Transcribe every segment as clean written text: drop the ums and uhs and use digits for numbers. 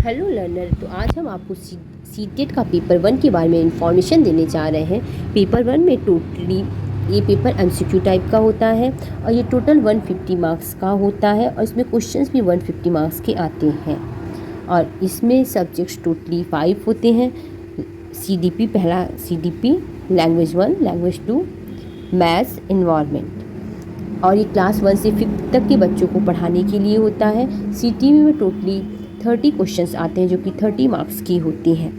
Hello learner, तो आज हम आपको सीटेट का पेपर 1 के बारे में इंफॉर्मेशन देने जा रहे हैं। पेपर 1 में टोटली ये पेपर एमसीक्यू टाइप का होता है और ये टोटल 150 मार्क्स का होता है और इसमें क्वेश्चंस भी 150 मार्क्स के आते हैं और इसमें सब्जेक्ट्स टोटली 5 होते हैं। सीडीपी, पहला CDP, language 1, language 2, maths, environment, और ये क्लास 1 से 5th तक के बच्चों को पढ़ाने के लिए होता है। सीटीवी में टोटली 30 क्वेश्चंस आते हैं जो कि 30 मार्क्स की होती हैं।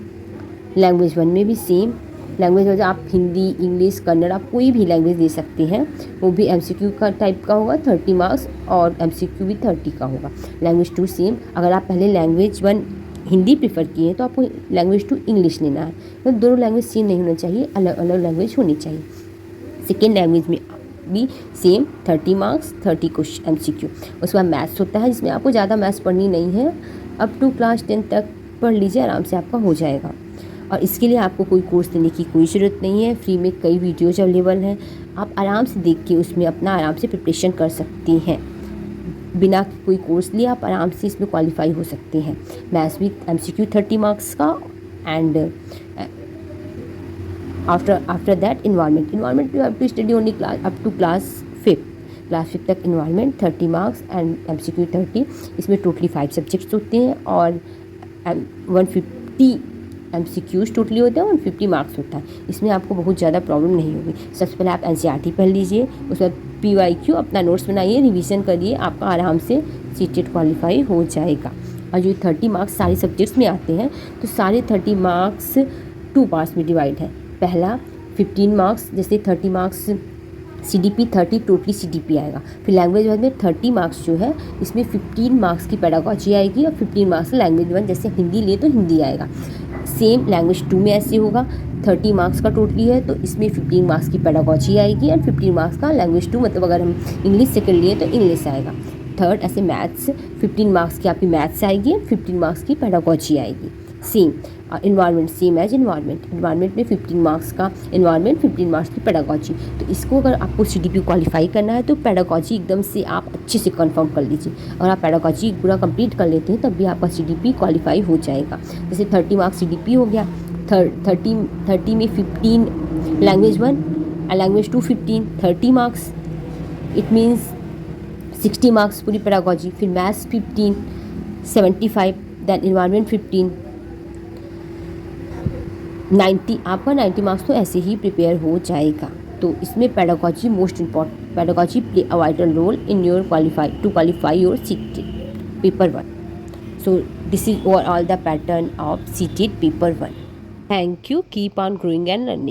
लैंग्वेज 1 में भी सेम, लैंग्वेज में आप हिंदी, इंग्लिश, कन्नड़, आप कोई भी लैंग्वेज दे सकते हैं, वो भी एमसीक्यू का टाइप का होगा, 30 मार्क्स, और एमसीक्यू भी 30 का होगा। लैंग्वेज 2 सेम, अगर आप पहले लैंग्वेज 1 हिंदी प्रेफर किए हैं तो आपको लैंग्वेज 2 इंग्लिश लेना है। तो दोनों लैंग्वेज सेम नहीं होना चाहिए, अलग अलग लैंग्वेज होनी चाहिए। सेकेंड लैंग्वेज में भी सेम 30 मार्क्स, 30 क्वेश्चन एमसीक्यू। उसके बाद मैथ्स होता है जिसमें आपको ज़्यादा मैथ्स पढ़नी नहीं है, अप टू क्लास 10 तक पढ़ लीजिए, आराम से आपका हो जाएगा। और इसके लिए आपको कोई कोर्स लेने की कोई ज़रूरत नहीं है, फ्री में कई वीडियोज अवेलेबल हैं, आप आराम से देख के उसमें अपना आराम से प्रिपरेशन कर सकती हैं। बिना कोई कोर्स लिए आप आराम से इसमें क्वालिफाई हो सकते हैं। मैथ्स भी एमसीक्यू 30 मार्क्स का, and after that environment you have to study only class up to class 5 तक। Environment 30 marks and MCQ 30। इसमें टोटली 5 सब्जेक्ट्स होते हैं और 150 एमसीक्यूज टोटली होते हैं और 150 मार्क्स होता है। इसमें आपको बहुत ज़्यादा प्रॉब्लम नहीं होगी। सबसे पहले आप एनसीईआरटी पढ़ लीजिए, उसके बाद पीवाईक्यू अपना नोट्स बनाइए, रिवीजन करिए, आपका आराम से सीटेट क्वालिफाई हो जाएगा। और जो 30 मार्क्स सारे सब्जेक्ट्स में आते हैं तो सारे 30 मार्क्स 2 पार्ट्स में डिवाइड है। पहला 15 मार्क्स, जैसे 30 मार्क्स सीडीपी 30 टोटली सीडीपी आएगा। फिर लैंग्वेज 1 में 30 मार्क्स जो है इसमें 15 मार्क्स की पेडागोजी आएगी और 15 मार्क्स लैंग्वेज 1, जैसे हिंदी ले तो हिंदी आएगा। सेम लैंग्वेज 2 में ऐसे होगा, 30 मार्क्स का टोटली है तो इसमें 15 मार्क्स की पेडागोजी आएगी और 15 मार्क्स का लैंग्वेज 2, मतलब अगर हम इंग्लिश सेकेंड लिए तो इंग्लिश आएगा। थर्ड ऐसे मैथ्स 15 मार्क्स की आपकी मैथ्स आएगी, 15 मार्क्स की पेडागोजी आएगी। Same environment, same as environment में 15 मार्क्स का इन्वायरमेंट, 15 मार्क्स की पेडागोजी। तो इसको अगर आपको सीडीपी क्वालिफाई करना है तो पेडागोजी एकदम से आप अच्छे से कंफर्म कर लीजिए। अगर आप पेडागोजी पूरा कंप्लीट कर लेते हैं तब भी आपका सीडीपी क्वालिफाई हो जाएगा। जैसे 30 मार्क्स सीडीपी हो गया, 30 में 15 लैंग्वेज 1 और language 2 15, 30 marks, it means 60 marks पूरी पेडागोजी। फिर मैथ्स 15, 75, देन इन्वायरमेंट 15, 90, आपका 90 मार्क्स तो ऐसे ही प्रिपेयर हो जाएगा। तो इसमें pedagogy most important, pedagogy play a vital role in your qualify your CTET paper 1। So this is all the pattern of CTET paper 1। Thank you, keep on growing and learning.